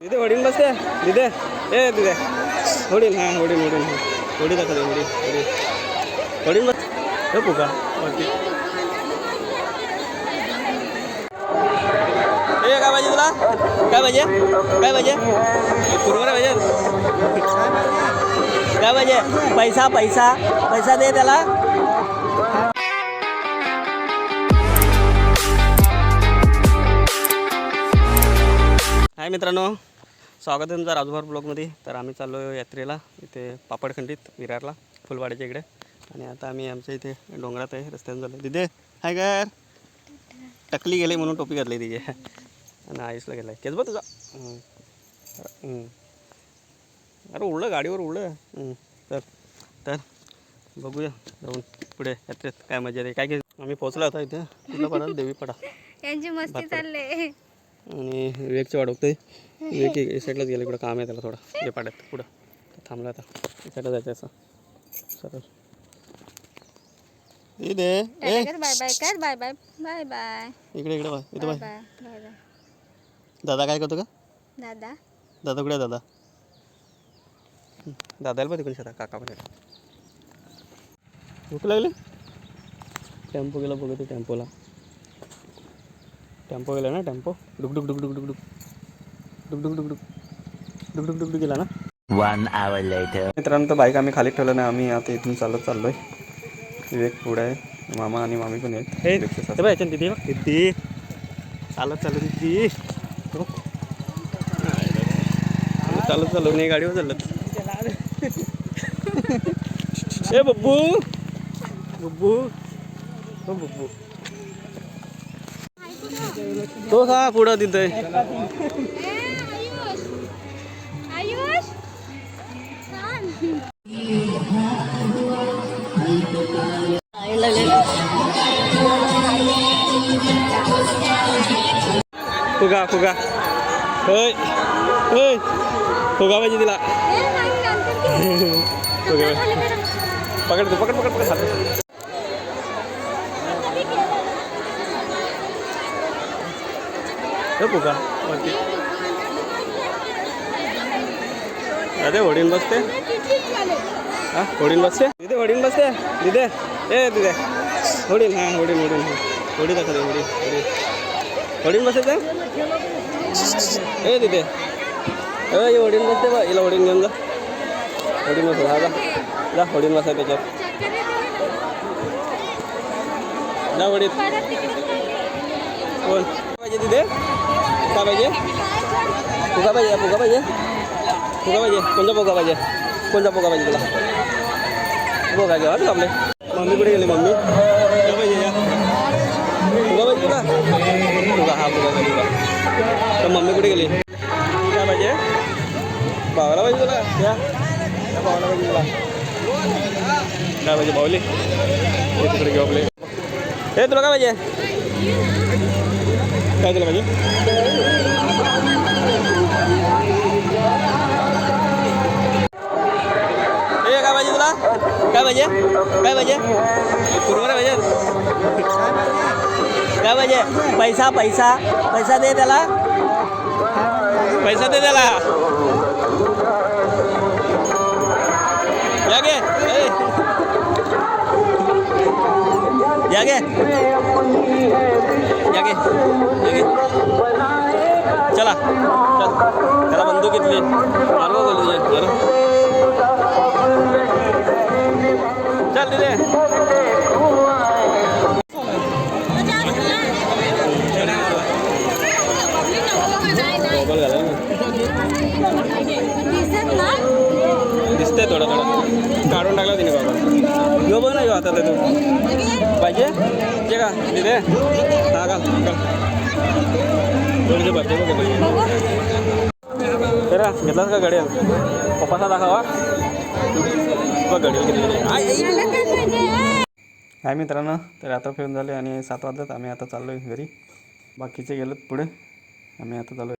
तिथे वडील बसते तिथे ए तिथे वडील हां वडील वडील वडील दाखवते वडील वडील वडील बस हे पुका वरती ए काय पाहिजे तुला काय पाहिजे काय पाहिजे कुरमुरा पाहिजे काय पाहिजे पैसा पैसा पैसा दे त्याला. हाय मित्रांनो, स्वागत आहे तुमचं राजूभार ब्लॉगमध्ये. तर आम्ही चाललो यात्रेला इथे पापडखंडीत विरारला फुलवाड्याच्या इकडे. आणि आता आम्ही आमच्या इथे डोंगरात आहे, रस्त्याने चाललो. तिथे हाय काय टकली गेले म्हणून टोपी घातली तिचे आणि आईसला गेला केस बघ तुझा. अरे उडलं गाडीवर उडलं. तर बघूया जाऊन पुढे यात्रेत काय मजा आहे काय काय. आम्ही पोहोचलो होता इथे तिथलं पडा देवीपाडा यांची मस्ती चालले आणि विवेकचे वाढवतोय. विवेक एक साईडलाच गेलं, इकडं काम आहे त्याला थोडं हे पाड्यात पुढं थांबला आता एक साईडला जायचं असं सरळ. दे बाय बाय कर बाय बाय बाय बाय इकडे इकडे बाय इथं बाय. बाय बाय दादा काय करतो का दादा दादा कुठे आहे दादा दादाला पण तिकडे शेतात काका पण भूक लागली. टेम्पो गेला बघतो टेम्पोला टेम्पो गेला ना टेम्पो डुक डुक डुक डुक डुक डुक डुक डुक डुक डुक डुक डुक डुक डुक गेला ना. 1 hour later. मित्रांनो तर बाईक आम्ही खाली ठेवलं नाही, आम्ही आता इथून चाललोय. विवेक पुढे आहे, मामा आणि मामी पण आहेत. हे बघ याच्यात तिथे बघ तिथे चालत तिथे चालत चाललो नाही गाडीवर चालत. ए बब्बू बब्बू हो बब्बू तो हा पुढं तिथे फुगा फुगा होय होय फुगा पाहिजे तिला. पकड पकड पकड पकड पकड फुगा वरती अरे वडील बसते हां वडील बसते तिथे वडील बसते तिथे ए तिथे वडील हां वडील वडील वडील दाखवते वडील वडील वडील बसायचं ए तिथे ए वडील बसते बा हिला वडील घेऊन जा वडील बस हा जा वडील बसाय त्याच्यात जा वडील कोण पाहिजे तिथे काय पाहिजे फुगा पाहिजे फुगा पाहिजे फुगा पाहिजे कोणता फुगा पाहिजे कोणता फुगा पाहिजे तुला फुगा घ्या आपले. मम्मी कुठे गेली मम्मी काय पाहिजे या फुगा पाहिजे तुला फुगा हा फुगा पाहिजे तुला. तर मम्मी कुठे गेली काय पाहिजे भावाला पाहिजे तुला या भावाला पाहिजे तुला काय पाहिजे भावली हे तिकडे घेऊ आपले. हे तुला काय पाहिजे काय तुला पाहिजे हे काय पाहिजे तुला काय पाहिजे काय पाहिजे कुरमुरा पाहिजे काय पाहिजे पैसा पैसा पैसा दे त्याला पैसा दे त्याला या गे या गे या गे या गे चला चल त्याला बंदूक घेतली मारवा बोलू चल तिथे मोबाईल घाला दिसतंय थोडं थोडं काढून टाकला तिने बाबा यो बघ ना यो आता तू पाहिजे ते का तिथे हा घाल थोडीशी भरते बघ तेरा घेतलास का गाडी पप्पाचा दाखवा बघ गाडी हाय मित्रांनो. तर आता फिरून झाले आणि 7 वाजल्यात. आम्ही आता चाललो आहे घरी, बाकीचे गेलेत पुढे, आम्ही आता चालू